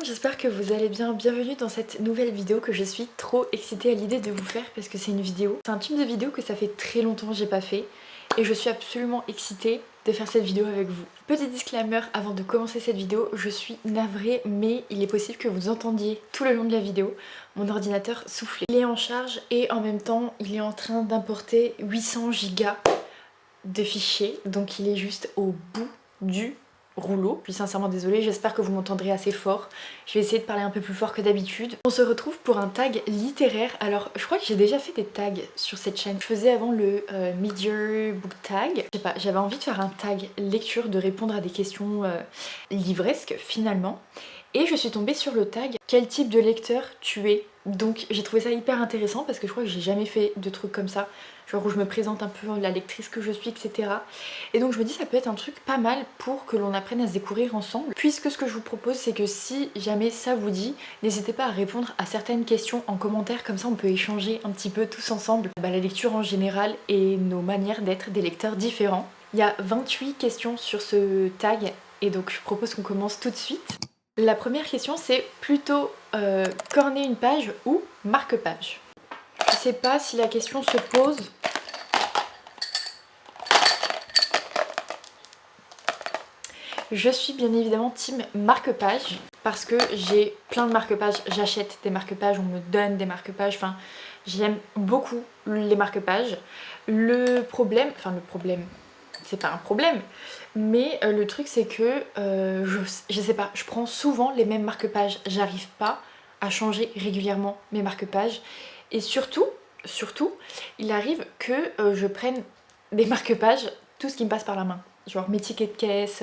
monde, j'espère que vous allez bien. Bienvenue dans cette nouvelle vidéo que je suis trop excitée à l'idée de vous faire parce que c'est une vidéo. C'est un type de vidéo que ça fait très longtemps que j'ai pas fait et je suis absolument excitée de faire cette vidéo avec vous. Petit disclaimer avant de commencer cette vidéo, je suis navrée mais il est possible que vous entendiez tout le long de la vidéo mon ordinateur souffler. Il est en charge et en même temps il est en train d'importer 800 gigas de fichiers, donc il est juste au bout du rouleau. Je suis sincèrement désolée, j'espère que vous m'entendrez assez fort. Je vais essayer de parler un peu plus fort que d'habitude. On se retrouve pour un tag littéraire. Alors je crois que j'ai déjà fait des tags sur cette chaîne. Je faisais avant le Mid-Year Book Tag. Je sais pas, j'avais envie de faire un tag lecture, de répondre à des questions livresques finalement. Et je suis tombée sur le tag quel type de lecteur tu es. Donc j'ai trouvé ça hyper intéressant parce que je crois que j'ai jamais fait de trucs comme ça, genre où je me présente un peu la lectrice que je suis, etc. Et donc je me dis ça peut être un truc pas mal pour que l'on apprenne à se découvrir ensemble. Puisque ce que je vous propose c'est que si jamais ça vous dit, n'hésitez pas à répondre à certaines questions en commentaire, comme ça on peut échanger un petit peu tous ensemble la lecture en général et nos manières d'être des lecteurs différents. Il y a 28 questions sur ce tag et donc je propose qu'on commence tout de suite. La première question c'est plutôt corner une page ou marque-page. Je sais pas si la question se pose. Je suis bien évidemment team marque-page parce que j'ai plein de marque-pages, j'achète des marque-pages, on me donne des marque-pages, enfin j'aime beaucoup les marque-pages. Le problème, c'est pas un problème, mais le truc c'est que je sais pas, je prends souvent les mêmes marque-pages, j'arrive pas à changer régulièrement mes marque-pages et surtout, il arrive que je prenne des marque-pages, tout ce qui me passe par la main. Genre mes tickets de caisse,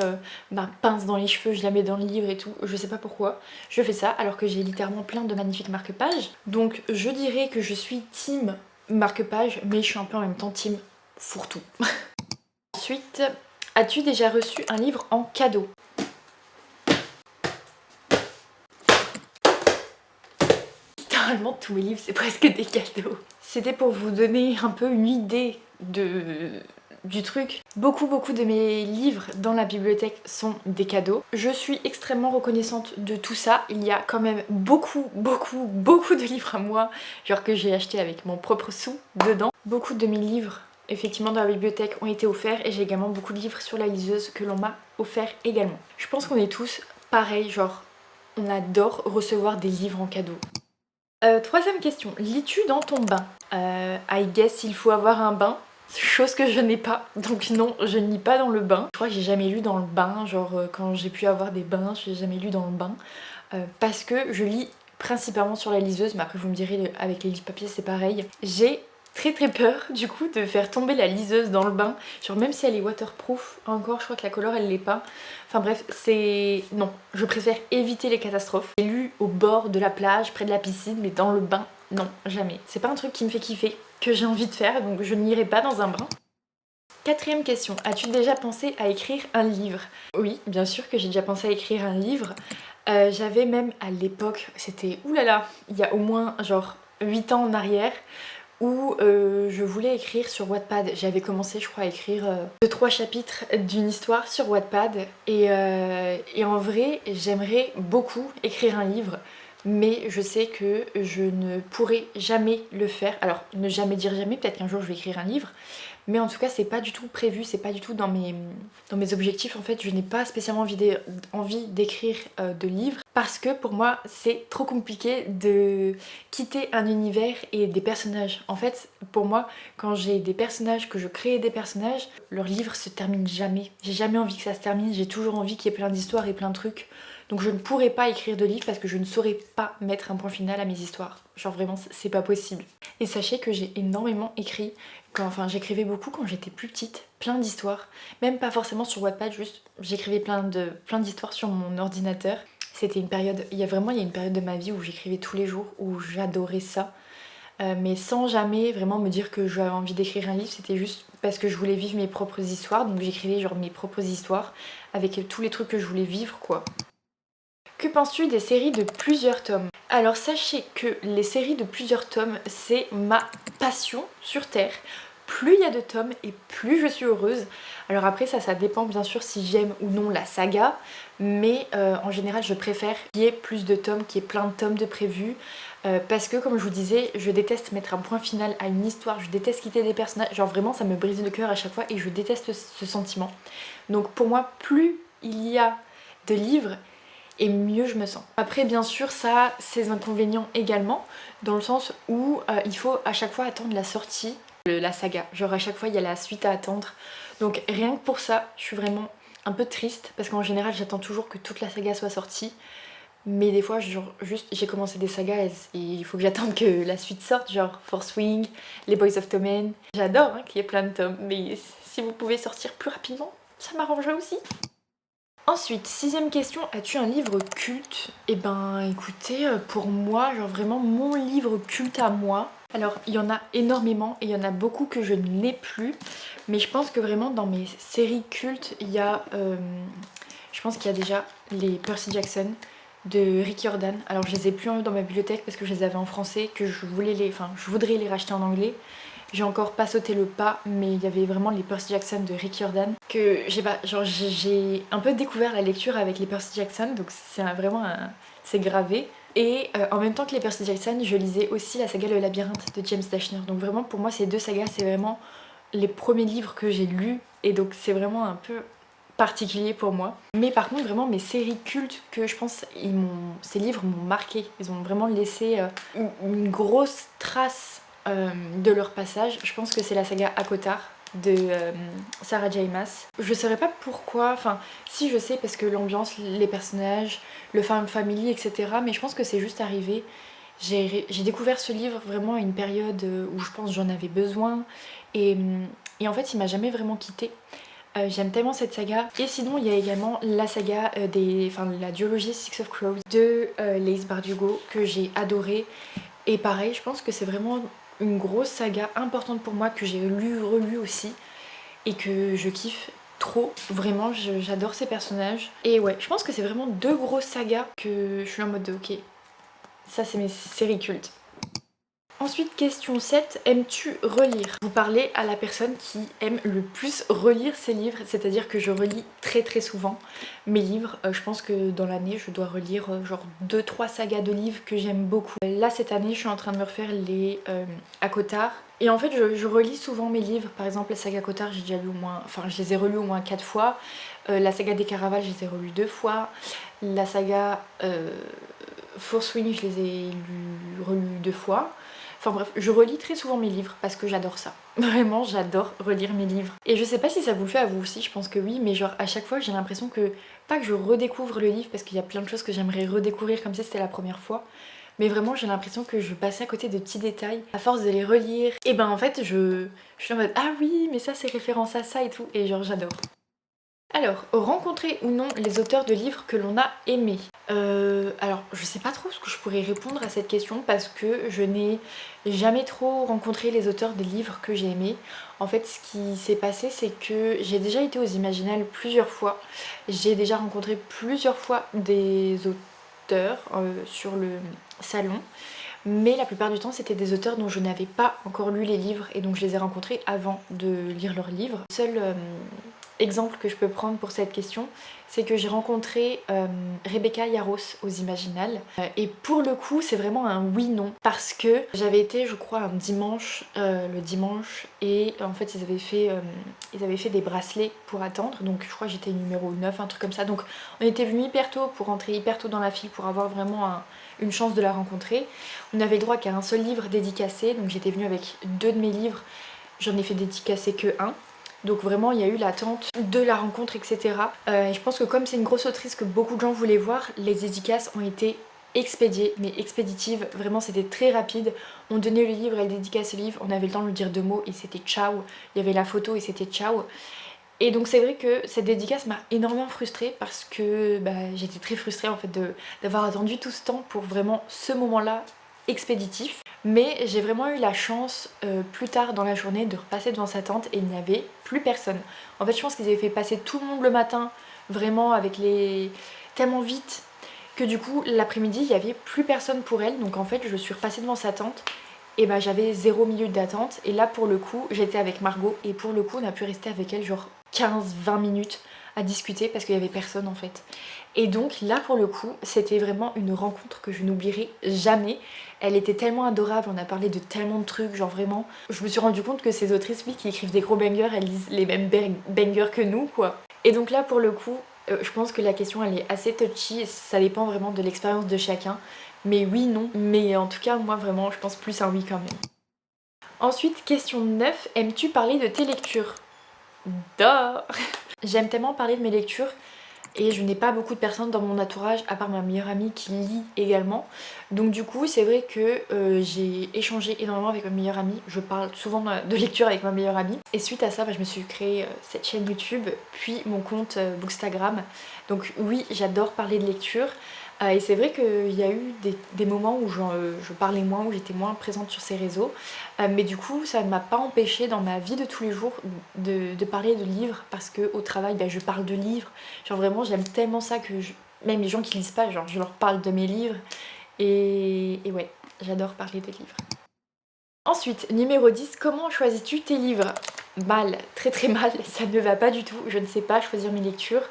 ma pince dans les cheveux, je la mets dans le livre et tout, je sais pas pourquoi. Je fais ça alors que j'ai littéralement plein de magnifiques marque-pages. Donc je dirais que je suis team marque-page, mais je suis un peu en même temps team fourre-tout. Ensuite, as-tu déjà reçu un livre en cadeau? Littéralement tous mes livres c'est presque des cadeaux. C'était pour vous donner un peu une idée du truc. Beaucoup de mes livres dans la bibliothèque sont des cadeaux. Je suis extrêmement reconnaissante de tout ça. Il y a quand même beaucoup de livres à moi, genre que j'ai acheté avec mon propre sou dedans. Beaucoup de mes livres effectivement dans la bibliothèque ont été offerts et j'ai également beaucoup de livres sur la liseuse que l'on m'a offert également. Je pense qu'on est tous pareils, genre on adore recevoir des livres en cadeau. Troisième question, lis-tu dans ton bain? I guess il faut avoir un bain, chose que je n'ai pas, donc non, je ne lis pas dans le bain. Je crois que j'ai jamais lu dans le bain, genre quand j'ai pu avoir des bains, j'ai jamais lu dans le bain, parce que je lis principalement sur la liseuse, mais après vous me direz avec les livres papier c'est pareil. J'ai très peur du coup de faire tomber la liseuse dans le bain, genre même si elle est waterproof, encore je crois que la couleur elle l'est pas. Enfin bref, c'est... non, je préfère éviter les catastrophes. J'ai lu au bord de la plage, près de la piscine, mais dans le bain, non, jamais. C'est pas un truc qui me fait kiffer, que j'ai envie de faire, donc je n'irai pas dans un bain. Quatrième question, as-tu déjà pensé à écrire un livre? Oui, bien sûr que j'ai déjà pensé à écrire un livre. J'avais même à l'époque, c'était oulala, il y a au moins genre 8 ans en arrière, où je voulais écrire sur Wattpad. J'avais commencé je crois à écrire 2-3 chapitres d'une histoire sur Wattpad et en vrai j'aimerais beaucoup écrire un livre mais je sais que je ne pourrai jamais le faire. Alors ne jamais dire jamais, peut-être qu'un jour je vais écrire un livre, mais en tout cas c'est pas du tout prévu, c'est pas du tout dans mes objectifs. En fait je n'ai pas spécialement envie d'écrire de livres parce que pour moi c'est trop compliqué de quitter un univers et des personnages. En fait pour moi quand j'ai des personnages, que je crée des personnages, leurs livres se terminent jamais. J'ai jamais envie que ça se termine, j'ai toujours envie qu'il y ait plein d'histoires et plein de trucs. Donc je ne pourrais pas écrire de livres parce que je ne saurais pas mettre un point final à mes histoires. Genre vraiment c'est pas possible. Et sachez que j'ai énormément écrit, j'écrivais beaucoup quand j'étais plus petite, plein d'histoires. Même pas forcément sur Wattpad, juste j'écrivais plein d'histoires sur mon ordinateur. C'était une période, il y a une période de ma vie où j'écrivais tous les jours, où j'adorais ça. Mais sans jamais vraiment me dire que j'avais envie d'écrire un livre, c'était juste parce que je voulais vivre mes propres histoires. Donc j'écrivais genre mes propres histoires avec tous les trucs que je voulais vivre quoi. Que penses-tu des séries de plusieurs tomes? Alors sachez que les séries de plusieurs tomes, c'est ma passion sur Terre. plus il y a de tomes et plus je suis heureuse. Alors après ça dépend bien sûr si j'aime ou non la saga, mais en général je préfère qu'il y ait plus de tomes, qu'il y ait plein de tomes de prévus, parce que comme je vous disais, je déteste mettre un point final à une histoire, je déteste quitter des personnages, genre vraiment ça me brise le cœur à chaque fois et je déteste ce sentiment. Donc pour moi, plus il y a de livres et mieux je me sens. Après bien sûr ça a ses inconvénients également, dans le sens où il faut à chaque fois attendre la sortie de la saga, genre à chaque fois il y a la suite à attendre, donc rien que pour ça je suis vraiment un peu triste parce qu'en général j'attends toujours que toute la saga soit sortie, mais des fois genre juste j'ai commencé des sagas et il faut que j'attende que la suite sorte, genre Force Wing, les Boys of Tommen. J'adore hein, qu'il y ait plein de tomes, mais si vous pouvez sortir plus rapidement ça m'arrangerait aussi. Ensuite, sixième question, as-tu un livre culte? Eh ben écoutez, pour moi, genre vraiment mon livre culte à moi. Alors il y en a énormément et il y en a beaucoup que je n'ai plus. Mais je pense que vraiment dans mes séries cultes, il y a... je pense qu'il y a déjà les Percy Jackson de Rick Riordan. Alors je les ai plus dans ma bibliothèque parce que je les avais en français, que je voulais je voudrais les racheter en anglais. J'ai encore pas sauté le pas, mais il y avait vraiment les Percy Jackson de Rick Riordan que j'ai un peu découvert la lecture avec les Percy Jackson, donc c'est gravé. Et en même temps que les Percy Jackson, je lisais aussi la saga Le Labyrinthe de James Dashner. Donc vraiment pour moi ces deux sagas c'est vraiment les premiers livres que j'ai lus et donc c'est vraiment un peu particulier pour moi. Mais par contre vraiment mes séries cultes que je pense ces livres m'ont marqué, ils ont vraiment laissé une grosse trace de leur passage. Je pense que c'est la saga ACOTAR de Sarah J Maas. Je saurais pas pourquoi, enfin si je sais parce que l'ambiance, les personnages, le family etc, mais je pense que c'est juste arrivé. J'ai découvert ce livre vraiment à une période où je pense j'en avais besoin et en fait il m'a jamais vraiment quittée. J'aime tellement cette saga. Et sinon il y a également la saga la duologie Six of Crows de Leigh Bardugo que j'ai adoré. Et pareil, je pense que c'est vraiment une grosse saga importante pour moi que j'ai relu aussi et que je kiffe trop. Vraiment, j'adore ces personnages. Et ouais, je pense que c'est vraiment deux grosses sagas que je suis en mode de ok, ça c'est mes séries cultes. Ensuite, question 7, aimes-tu relire? Vous parlez à la personne qui aime le plus relire ses livres, c'est-à-dire que je relis très très souvent mes livres. Je pense que dans l'année, je dois relire genre 2-3 sagas de livres que j'aime beaucoup. Là, cette année, je suis en train de me refaire les ACOTAR. Et en fait, je relis souvent mes livres. Par exemple, la saga ACOTAR, j'ai déjà lu je les ai relus au moins 4 fois. La saga des Caravals, je les ai relus 2 fois. La saga Force Wing, je les ai relus 2 fois. Enfin bref, je relis très souvent mes livres parce que j'adore ça. Vraiment, j'adore relire mes livres. Et je sais pas si ça vous le fait à vous aussi, je pense que oui, mais genre à chaque fois j'ai l'impression que, pas que je redécouvre le livre parce qu'il y a plein de choses que j'aimerais redécouvrir comme si c'était la première fois, mais vraiment j'ai l'impression que je passais à côté de petits détails à force de les relire. Et ben en fait je suis en mode ah oui mais ça c'est référence à ça et tout, et genre j'adore. Alors, rencontrer ou non les auteurs de livres que l'on a aimés. Alors, je sais pas trop ce que je pourrais répondre à cette question parce que je n'ai jamais trop rencontré les auteurs des livres que j'ai aimés. En fait, ce qui s'est passé, c'est que j'ai déjà été aux Imaginales plusieurs fois. J'ai déjà rencontré plusieurs fois des auteurs sur le salon. Mais la plupart du temps, c'était des auteurs dont je n'avais pas encore lu les livres et donc je les ai rencontrés avant de lire leurs livres. Le seul exemple que je peux prendre pour cette question, c'est que j'ai rencontré Rebecca Yarros aux Imaginales. Et pour le coup, c'est vraiment un oui-non. Parce que j'avais été, je crois, un dimanche, le dimanche, et en fait, ils avaient fait des bracelets pour attendre. Donc, je crois que j'étais numéro 9, un truc comme ça. Donc, on était venus hyper tôt pour rentrer hyper tôt dans la file pour avoir vraiment une chance de la rencontrer. On avait le droit qu'à un seul livre dédicacé. Donc, j'étais venue avec 2 de mes livres. J'en ai fait dédicacer que 1. Donc vraiment il y a eu l'attente de la rencontre etc. Et je pense que comme c'est une grosse autrice que beaucoup de gens voulaient voir, les dédicaces ont été expédiées, mais expéditives, vraiment c'était très rapide. On donnait le livre, elle dédicaçait le livre, on avait le temps de lui dire 2 mots et c'était ciao. Il y avait la photo et c'était ciao. Et donc c'est vrai que cette dédicace m'a énormément frustrée parce que j'étais très frustrée en fait d'avoir attendu tout ce temps pour vraiment ce moment-là expéditif. Mais j'ai vraiment eu la chance plus tard dans la journée de repasser devant sa tente et il n'y avait plus personne. En fait je pense qu'ils avaient fait passer tout le monde le matin vraiment tellement vite que du coup l'après-midi il n'y avait plus personne pour elle. Donc en fait je suis repassée devant sa tente et bah j'avais 0 minutes d'attente. Et là pour le coup j'étais avec Margot et pour le coup on a pu rester avec elle genre 15-20 minutes à discuter parce qu'il y avait personne en fait. Et donc là pour le coup c'était vraiment une rencontre que je n'oublierai jamais. Elle était tellement adorable, on a parlé de tellement de trucs, genre vraiment je me suis rendu compte que ces autrices oui qui écrivent des gros bangers, elles lisent les mêmes bangers que nous quoi. Et donc là pour le coup je pense que la question elle est assez touchy, ça dépend vraiment de l'expérience de chacun. Mais oui, non, mais en tout cas moi vraiment je pense plus un oui quand même. Ensuite question 9, aimes-tu parler de tes lectures? Duh. J'aime tellement parler de mes lectures et je n'ai pas beaucoup de personnes dans mon entourage à part ma meilleure amie qui lit également. Donc du coup c'est vrai que j'ai échangé énormément avec ma meilleure amie. Je parle souvent de lecture avec ma meilleure amie. Et suite à ça je me suis créé cette chaîne YouTube puis mon compte Bookstagram. Donc oui j'adore parler de lecture. Et c'est vrai qu'il y a eu des moments où je parlais moins, où j'étais moins présente sur ces réseaux. Mais du coup ça ne m'a pas empêché dans ma vie de tous les jours de parler de livres parce qu'au travail je parle de livres. Genre vraiment j'aime tellement ça que même les gens qui lisent pas, genre je leur parle de mes livres. Et ouais, j'adore parler de livres. Ensuite, numéro 10, comment choisis-tu tes livres? Mal, très très mal, ça ne va pas du tout, je ne sais pas choisir mes lectures.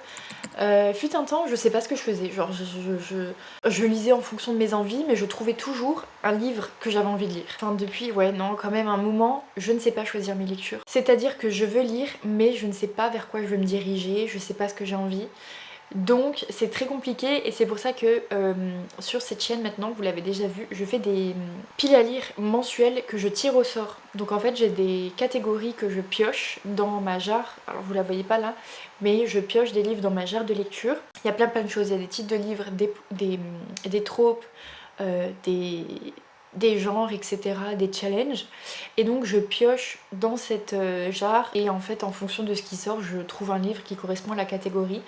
Fut un temps, je sais pas ce que je faisais, genre je lisais en fonction de mes envies, mais je trouvais toujours un livre que j'avais envie de lire. Enfin depuis, ouais non, quand même un moment, je ne sais pas choisir mes lectures. C'est-à-dire que je veux lire, mais je ne sais pas vers quoi je veux me diriger, je sais pas ce que j'ai envie. Donc c'est très compliqué et c'est pour ça que sur cette chaîne maintenant, vous l'avez déjà vu, je fais des piles à lire mensuelles que je tire au sort. Donc en fait j'ai des catégories que je pioche dans ma jarre, alors vous la voyez pas là, mais je pioche des livres dans ma jarre de lecture. Il y a plein de choses, il y a des titres de livres, des tropes, des genres, etc., des challenges. Et donc je pioche dans cette jarre et en fait en fonction de ce qui sort, je trouve un livre qui correspond à la catégorie.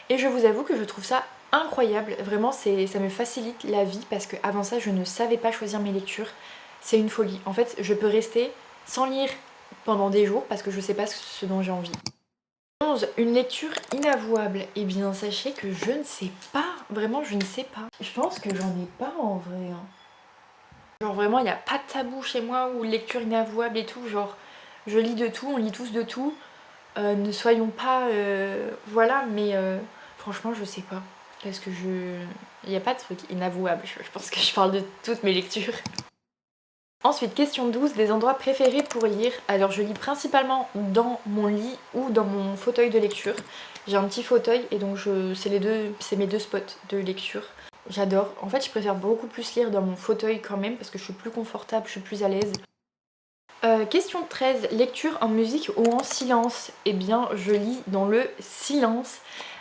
Et je vous avoue que je trouve ça incroyable, vraiment ça me facilite la vie parce qu'avant ça je ne savais pas choisir mes lectures, c'est une folie. En fait je peux rester sans lire pendant des jours parce que je sais pas ce dont j'ai envie. 11. Une lecture inavouable. Eh bien sachez que je ne sais pas, vraiment je ne sais pas. Je pense que j'en ai pas en vrai. Genre vraiment il n'y a pas de tabou chez moi ou lecture inavouable et tout, genre je lis de tout, on lit tous de tout. Ne soyons pas... voilà, mais franchement, je sais pas. Parce que il n'y a pas de truc inavouable. Je pense que je parle de toutes mes lectures. Ensuite, question 12, des endroits préférés pour lire. Alors, je lis principalement dans mon lit ou dans mon fauteuil de lecture. J'ai un petit fauteuil et donc c'est mes deux spots de lecture. J'adore. En fait, je préfère beaucoup plus lire dans mon fauteuil quand même parce que je suis plus confortable, je suis plus à l'aise. Question 13, lecture en musique ou en silence? Eh bien je lis dans le silence.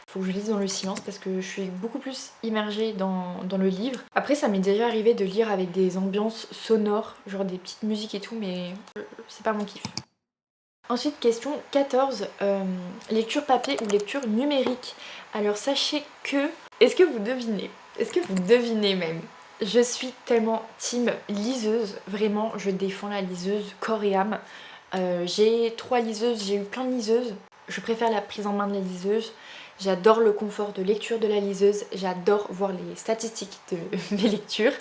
Faut que je lise dans le silence parce que je suis beaucoup plus immergée dans le livre. Après ça m'est déjà arrivé de lire avec des ambiances sonores, genre des petites musiques et tout, mais c'est pas mon kiff. Ensuite question 14, lecture papier ou lecture numérique? Alors sachez que... Est-ce que vous devinez? Est-ce que vous devinez même? Je suis tellement team liseuse, vraiment je défends la liseuse corps et âme. J'ai 3 liseuses, j'ai eu plein de liseuses. Je préfère la prise en main de la liseuse. J'adore le confort de lecture de la liseuse. J'adore voir les statistiques de mes lectures.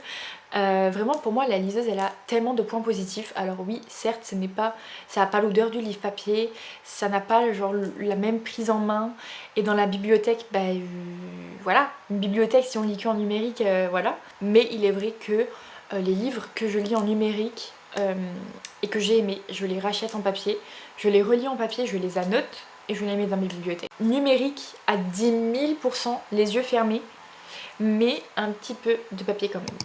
Vraiment pour moi la liseuse elle a tellement de points positifs. Alors oui certes ça n'a pas l'odeur du livre papier, ça n'a pas genre la même prise en main. Et dans la bibliothèque voilà, une bibliothèque si on lit qu'en numérique voilà. Mais il est vrai que les livres que je lis en numérique et que j'ai aimé, je les rachète en papier, je les relis en papier, je les annote et je les mets dans mes bibliothèques. Numérique à 10 000%, les yeux fermés, mais un petit peu de papier quand même.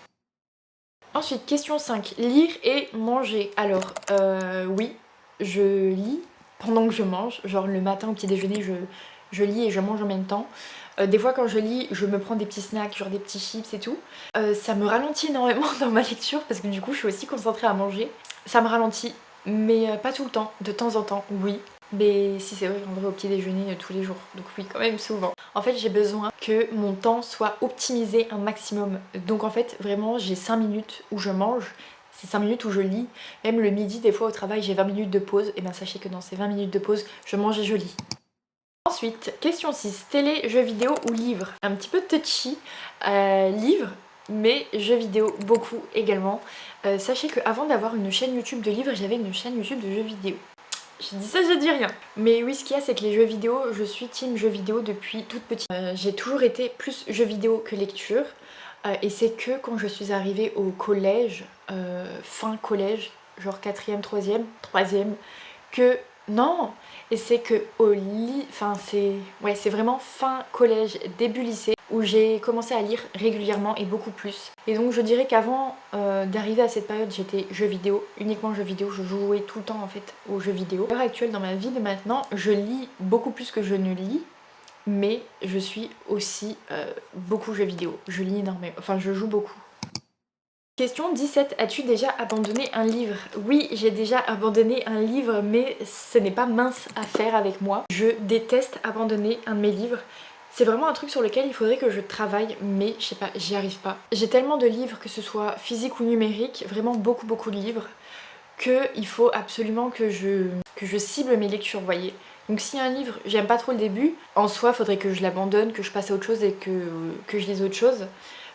Ensuite, question 5, lire et manger. Alors, oui, je lis pendant que je mange. Genre le matin au petit déjeuner, je lis et je mange en même temps. Des fois quand je lis, je me prends des petits snacks, genre des petits chips et tout. Ça me ralentit énormément dans ma lecture parce que du coup je suis aussi concentrée à manger. Ça me ralentit, mais pas tout le temps, de temps en temps, oui. Mais si c'est vrai, en vrai au petit déjeuner tous les jours, donc oui quand même souvent. En fait j'ai besoin que mon temps soit optimisé un maximum. Donc en fait vraiment j'ai 5 minutes où je mange, c'est 5 minutes où je lis. Même le midi des fois au travail j'ai 20 minutes de pause. Et bien sachez que dans ces 20 minutes de pause je mange et je lis. Ensuite, question 6, télé, jeux vidéo ou livre? Un petit peu touchy. Livre, mais jeux vidéo beaucoup également. Sachez qu'avant d'avoir une chaîne YouTube de livres, j'avais une chaîne YouTube de jeux vidéo. Je dis ça, je dis rien. Mais oui, ce qu'il y a, c'est que les jeux vidéo, je suis team jeux vidéo depuis toute petite. J'ai toujours été plus jeux vidéo que lecture. Et c'est que quand je suis arrivée au collège, fin collège, genre 4e, 3e, que... Non. Et c'est que au lit... Enfin, c'est vraiment fin collège, début lycée, où j'ai commencé à lire régulièrement et beaucoup plus. Et donc je dirais qu'avant d'arriver à cette période, j'étais jeux vidéo, uniquement jeux vidéo, je jouais tout le temps en fait aux jeux vidéo. À l'heure actuelle, dans ma vie de maintenant, je lis beaucoup plus que je ne lis, mais je suis aussi beaucoup jeux vidéo. Je lis énormément, enfin je joue beaucoup. Question 17. As-tu déjà abandonné un livre? Oui, j'ai déjà abandonné un livre, mais ce n'est pas mince à faire avec moi. Je déteste abandonner un de mes livres. C'est vraiment un truc sur lequel il faudrait que je travaille, mais je sais pas, j'y arrive pas. J'ai tellement de livres, que ce soit physique ou numérique, vraiment beaucoup de livres, qu'il faut absolument que je cible mes lectures, vous voyez. Donc si un livre, j'aime pas trop le début, en soi, faudrait que je l'abandonne, que je passe à autre chose et que je lise autre chose.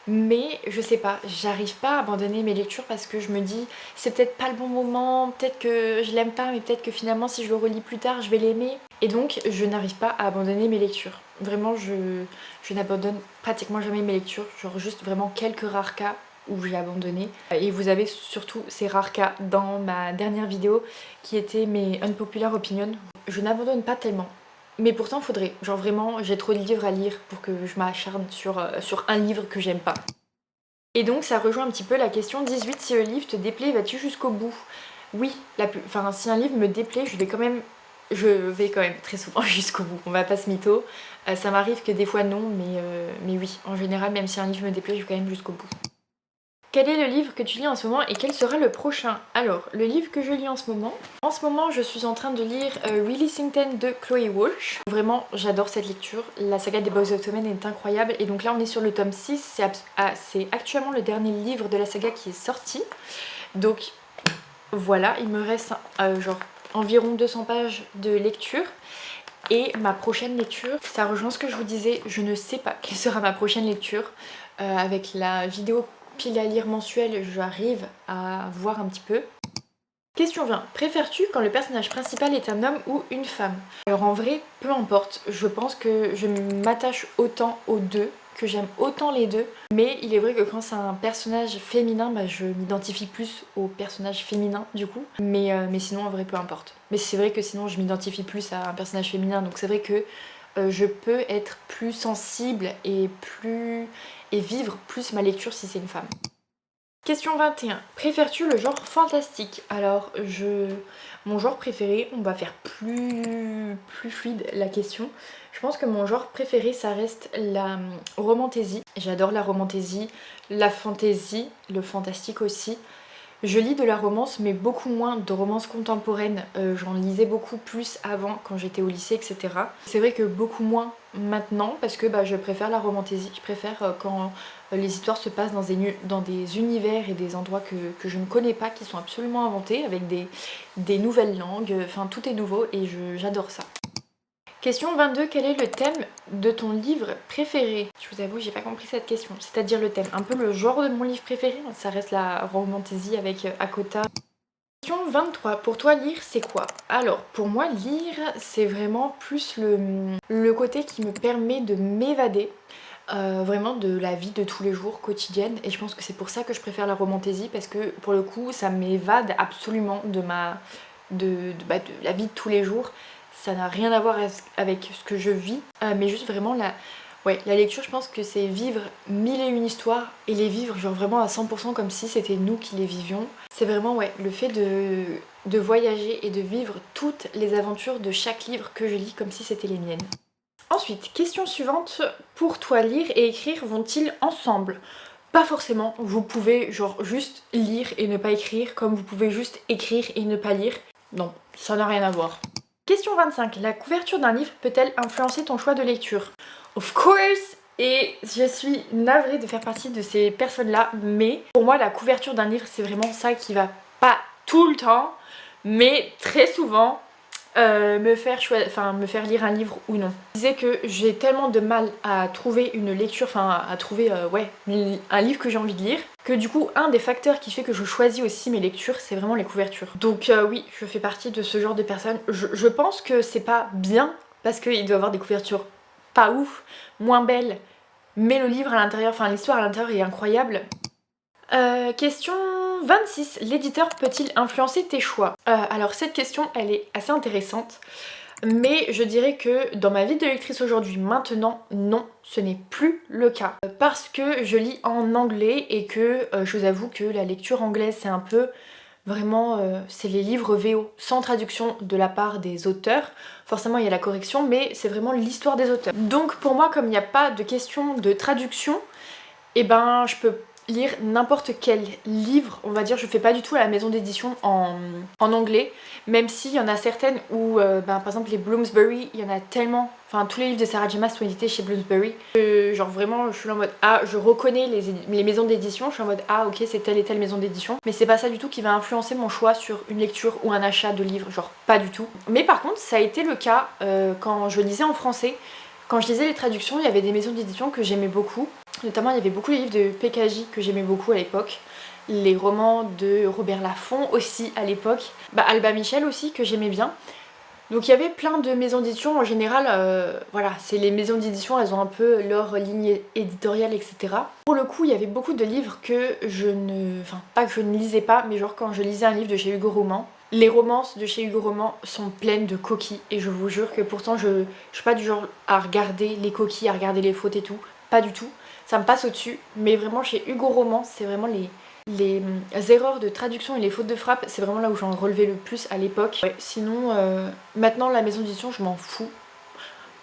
Mais je sais pas, j'arrive pas à abandonner mes lectures parce que je me dis c'est peut-être pas le bon moment, peut-être que je l'aime pas, mais peut-être que finalement si je le relis plus tard je vais l'aimer. Et donc je n'arrive pas à abandonner mes lectures. Vraiment je n'abandonne pratiquement jamais mes lectures, genre juste vraiment quelques rares cas où j'ai abandonné. Et vous avez surtout ces rares cas dans ma dernière vidéo qui était mes unpopular opinions. Je n'abandonne pas tellement. Mais pourtant faudrait, genre vraiment j'ai trop de livres à lire pour que je m'acharne sur un livre que j'aime pas. Et donc ça rejoint un petit peu la question 18, si le livre te déplaît, vas-tu jusqu'au bout? Oui, enfin si un livre me déplaît, je vais quand même très souvent jusqu'au bout, on va pas se mytho. Ça m'arrive que des fois non, mais oui, en général même si un livre me déplaît, je vais quand même jusqu'au bout. Quel est le livre que tu lis en ce moment et quel sera le prochain? Alors, le livre que je lis en ce moment, je suis en train de lire Releasing Ten de Chloé Walsh. Vraiment, j'adore cette lecture. La saga des Boys of Tommen est incroyable. Et donc là, on est sur le tome 6. C'est actuellement le dernier livre de la saga qui est sorti. Donc voilà, il me reste genre environ 200 pages de lecture. Et ma prochaine lecture, ça rejoint ce que je vous disais, je ne sais pas quelle sera ma prochaine lecture. Avec la vidéo pile à lire mensuelle, j'arrive à voir un petit peu. Question 20. Préfères-tu quand le personnage principal est un homme ou une femme? Alors en vrai, peu importe. Je pense que je m'attache autant aux deux, que j'aime autant les deux. Mais il est vrai que quand c'est un personnage féminin, bah, je m'identifie plus au personnage féminin du coup. Mais sinon en vrai, peu importe. Mais c'est vrai que sinon je m'identifie plus à un personnage féminin. Donc c'est vrai que je peux être plus sensible et vivre plus ma lecture si c'est une femme. Question 21. Préfères-tu le genre fantastique? Alors, mon genre préféré, on va faire plus fluide la question. Je pense que mon genre préféré, ça reste la romantaisie. J'adore la romantaisie, la fantaisie, le fantastique aussi. Je lis de la romance, mais beaucoup moins de romance contemporaine. J'en lisais beaucoup plus avant, quand j'étais au lycée, etc. C'est vrai que beaucoup moins maintenant, parce que je préfère la romantaisie. Je préfère quand les histoires se passent dans des univers et des endroits que je ne connais pas, qui sont absolument inventés, avec des nouvelles langues. Enfin, tout est nouveau et j'adore ça. Question 22, quel est le thème de ton livre préféré? Je vous avoue, j'ai pas compris cette question. C'est-à-dire le thème, un peu le genre de mon livre préféré, ça reste la romantaisie avec Akota. Question 23, pour toi lire c'est quoi? Alors pour moi lire c'est vraiment plus le côté qui me permet de m'évader. Vraiment de la vie de tous les jours quotidienne, et je pense que c'est pour ça que je préfère la romantaisie, parce que pour le coup ça m'évade absolument de la vie de tous les jours. Ça n'a rien à voir avec ce que je vis, mais juste vraiment la lecture, je pense que c'est vivre mille et une histoires et les vivre genre vraiment à 100% comme si c'était nous qui les vivions. C'est vraiment le fait de voyager et de vivre toutes les aventures de chaque livre que je lis comme si c'était les miennes. Ensuite, question suivante, pour toi lire et écrire vont-ils ensemble? Pas forcément, vous pouvez genre juste lire et ne pas écrire, comme vous pouvez juste écrire et ne pas lire. Non, ça n'a rien à voir. Question 25, la couverture d'un livre peut-elle influencer ton choix de lecture? Of course! Et je suis navrée de faire partie de ces personnes-là, mais pour moi la couverture d'un livre c'est vraiment ça qui va pas tout le temps, mais très souvent me faire lire un livre ou non. Je disais que j'ai tellement de mal à trouver une lecture, enfin à trouver un livre que j'ai envie de lire, que du coup un des facteurs qui fait que je choisis aussi mes lectures, c'est vraiment les couvertures. Donc oui, je fais partie de ce genre de personnes. Je pense que c'est pas bien, parce qu'il doit avoir des couvertures pas ouf, moins belles, mais le livre à l'intérieur, enfin l'histoire à l'intérieur est incroyable. Question 26. L'éditeur peut-il influencer tes choix? Alors cette question, elle est assez intéressante, mais je dirais que dans ma vie de lectrice aujourd'hui, maintenant, non, ce n'est plus le cas. Parce que je lis en anglais et que je vous avoue que la lecture anglaise, c'est un peu vraiment, c'est les livres VO, sans traduction de la part des auteurs. Forcément, il y a la correction, mais c'est vraiment l'histoire des auteurs. Donc pour moi, comme il n'y a pas de question de traduction, et ben je peux lire n'importe quel livre, on va dire. Je fais pas du tout à la maison d'édition en anglais, même s'il y en a certaines où, par exemple les Bloomsbury, il y en a tellement, enfin tous les livres de Sarah J. Maas sont édités chez Bloomsbury, genre vraiment je suis en mode ah, je reconnais les maisons d'édition, je suis en mode ah ok c'est telle et telle maison d'édition, mais c'est pas ça du tout qui va influencer mon choix sur une lecture ou un achat de livre, genre pas du tout. Mais par contre ça a été le cas quand je lisais en français. Quand je lisais les traductions, il y avait des maisons d'édition que j'aimais beaucoup. Notamment, il y avait beaucoup les livres de PKJ que j'aimais beaucoup à l'époque. Les romans de Robert Laffont aussi à l'époque. Albin Michel aussi que j'aimais bien. Donc il y avait plein de maisons d'édition en général. Voilà, c'est les maisons d'édition, elles ont un peu leur ligne éditoriale, etc. Pour le coup, il y avait beaucoup de livres que je ne... Enfin, pas que je ne lisais pas, mais genre quand je lisais un livre de chez Hugo Roman, les romances de chez Hugo Roman sont pleines de coquilles et je vous jure que pourtant je suis pas du genre à regarder les coquilles, à regarder les fautes et tout, pas du tout, ça me passe au-dessus, mais vraiment chez Hugo Roman c'est vraiment les erreurs de traduction et les fautes de frappe, c'est vraiment là où j'en relevais le plus à l'époque. Ouais, sinon maintenant la maison d'édition je m'en fous,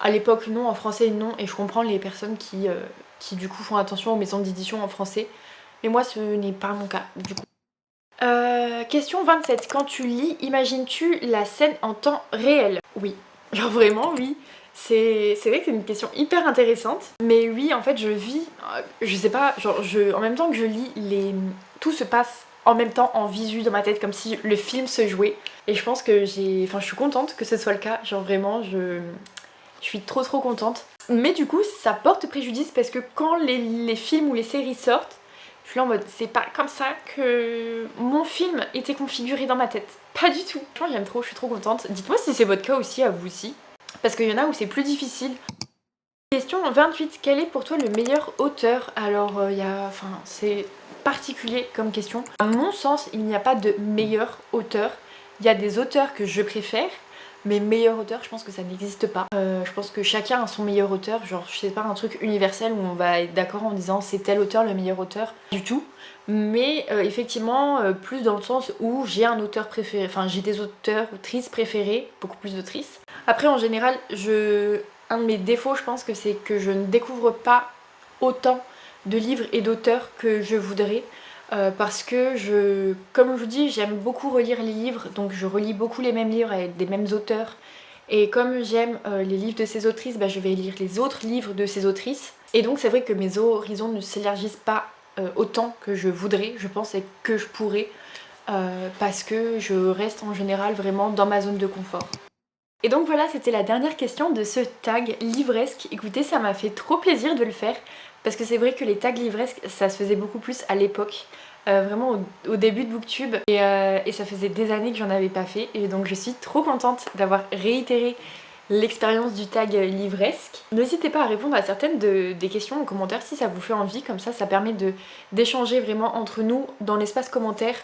à l'époque non, en français non, et je comprends les personnes qui du coup font attention aux maisons d'édition en français, mais moi ce n'est pas mon cas du coup. Question 27. Quand tu lis, imagines-tu la scène en temps réel? Oui. Genre vraiment, oui. C'est vrai que c'est une question hyper intéressante. Mais oui, en fait, je vis... je sais pas, genre, en même temps que je lis, tout se passe en même temps en visu dans ma tête, comme si le film se jouait. Et je pense que Enfin, je suis contente que ce soit le cas. Genre vraiment, je suis trop contente. Mais du coup, ça porte préjudice parce que quand les films ou les séries sortent, je suis là en mode, c'est pas comme ça que mon film était configuré dans ma tête. Pas du tout. Franchement, j'aime trop, je suis trop contente. Dites-moi si c'est votre cas aussi, à vous aussi. Parce qu'il y en a où c'est plus difficile. Question 28. Quel est pour toi le meilleur auteur? Alors, c'est particulier comme question. À mon sens, il n'y a pas de meilleur auteur. Il y a des auteurs que je préfère, mais meilleur auteur, je pense que ça n'existe pas. Je pense que chacun a son meilleur auteur, genre je sais pas un truc universel où on va être d'accord en disant c'est tel auteur le meilleur auteur, du tout. Mais effectivement, plus dans le sens où j'ai un auteur préféré, enfin j'ai des auteurs, autrices préférées, beaucoup plus d'autrices. Après en général, un de mes défauts je pense que c'est que je ne découvre pas autant de livres et d'auteurs que je voudrais. Parce que comme je vous dis, j'aime beaucoup relire les livres, donc je relis beaucoup les mêmes livres avec des mêmes auteurs. Et comme j'aime les livres de ces autrices, je vais lire les autres livres de ces autrices. Et donc c'est vrai que mes horizons ne s'élargissent pas autant que je voudrais, je pense, et que je pourrais, parce que je reste en général vraiment dans ma zone de confort. Et donc voilà, c'était la dernière question de ce tag livresque. Écoutez, ça m'a fait trop plaisir de le faire, parce que c'est vrai que les tags livresques, ça se faisait beaucoup plus à l'époque, vraiment au début de Booktube, et ça faisait des années que j'en avais pas fait, et donc je suis trop contente d'avoir réitéré l'expérience du tag livresque. N'hésitez pas à répondre à certaines des questions en commentaire si ça vous fait envie, comme ça permet d'échanger vraiment entre nous dans l'espace commentaire,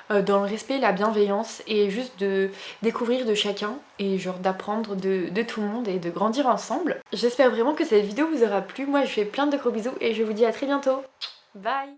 dans le respect, la bienveillance, et juste de découvrir de chacun et genre d'apprendre de tout le monde et de grandir ensemble. J'espère vraiment que cette vidéo vous aura plu. Moi je fais plein de gros bisous et je vous dis à très bientôt. Bye!